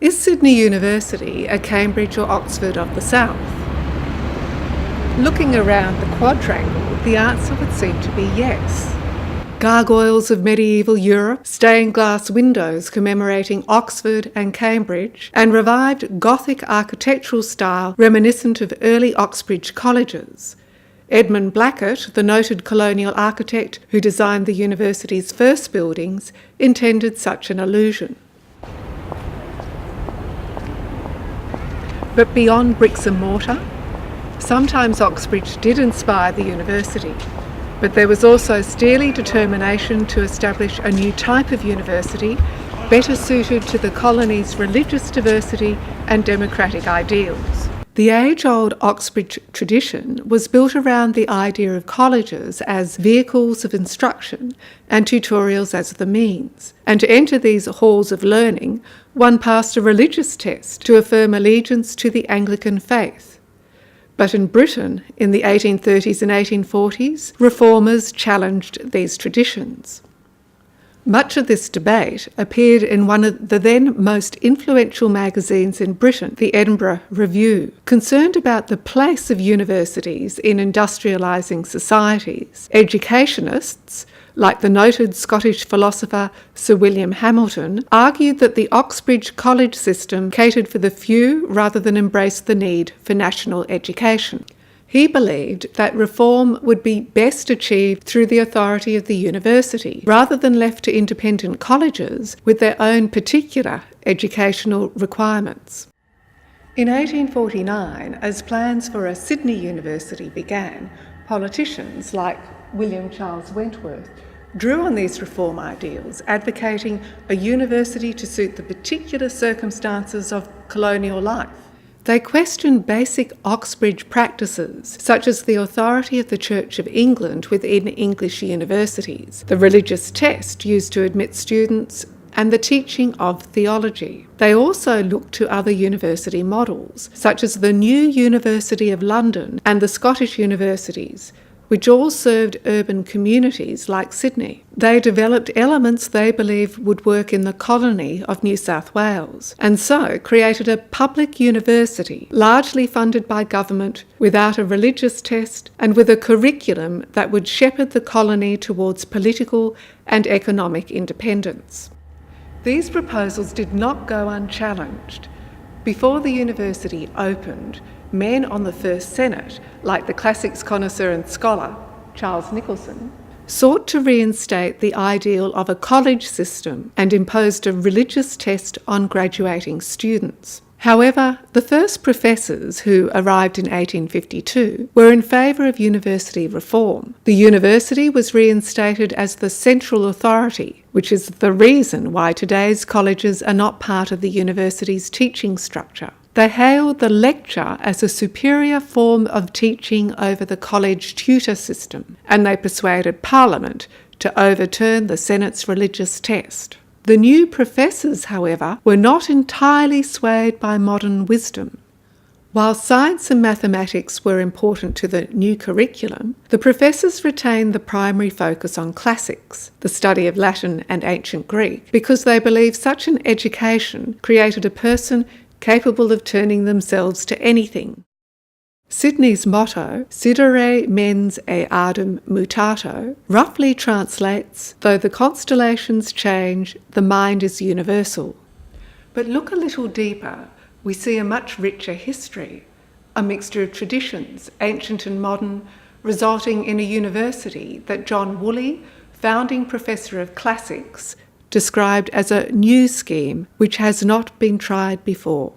Is Sydney University a Cambridge or Oxford of the South? Looking around the quadrangle, the answer would seem to be yes. Gargoyles of medieval Europe, stained glass windows commemorating Oxford and Cambridge, and revived Gothic architectural style reminiscent of early Oxbridge colleges. Edmund Blackett, the noted colonial architect who designed the university's first buildings, intended such an illusion. But beyond bricks and mortar, sometimes Oxbridge did inspire the university, but there was also steely determination to establish a new type of university better suited to the colony's religious diversity and democratic ideals. The age-old Oxbridge tradition was built around the idea of colleges as vehicles of instruction and tutorials as the means. And to enter these halls of learning, one passed a religious test to affirm allegiance to the Anglican faith. But in Britain, in the 1830s and 1840s, reformers challenged these traditions. Much of this debate appeared in one of the then most influential magazines in Britain, the Edinburgh Review. Concerned about the place of universities in industrialising societies, educationists, like the noted Scottish philosopher Sir William Hamilton, argued that the Oxbridge college system catered for the few rather than embraced the need for national education. He believed that reform would be best achieved through the authority of the university, rather than left to independent colleges with their own particular educational requirements. In 1849, as plans for a Sydney university began, politicians like William Charles Wentworth drew on these reform ideals, advocating a university to suit the particular circumstances of colonial life. They questioned basic Oxbridge practices, such as the authority of the Church of England within English universities, the religious test used to admit students, and the teaching of theology. They also looked to other university models, such as the New University of London and the Scottish universities, which all served urban communities like Sydney. They developed elements they believed would work in the colony of New South Wales, and so created a public university, largely funded by government, without a religious test, and with a curriculum that would shepherd the colony towards political and economic independence. These proposals did not go unchallenged. Before the university opened, men on the first Senate, like the classics connoisseur and scholar Charles Nicholson, sought to reinstate the ideal of a college system and imposed a religious test on graduating students. However, the first professors who arrived in 1852 were in favour of university reform. The university was reinstated as the central authority, which is the reason why today's colleges are not part of the university's teaching structure. They hailed the lecture as a superior form of teaching over the college tutor system, and they persuaded Parliament to overturn the Senate's religious test. The new professors, however, were not entirely swayed by modern wisdom. While science and mathematics were important to the new curriculum, the professors retained the primary focus on classics, the study of Latin and ancient Greek, because they believed such an education created a person capable of turning themselves to anything. Sydney's motto, Sidere mens eadem mutato, roughly translates, though the constellations change, the mind is universal. But look a little deeper, we see a much richer history, a mixture of traditions, ancient and modern, resulting in a university that John Woolley, founding professor of classics, described as a new scheme which has not been tried before.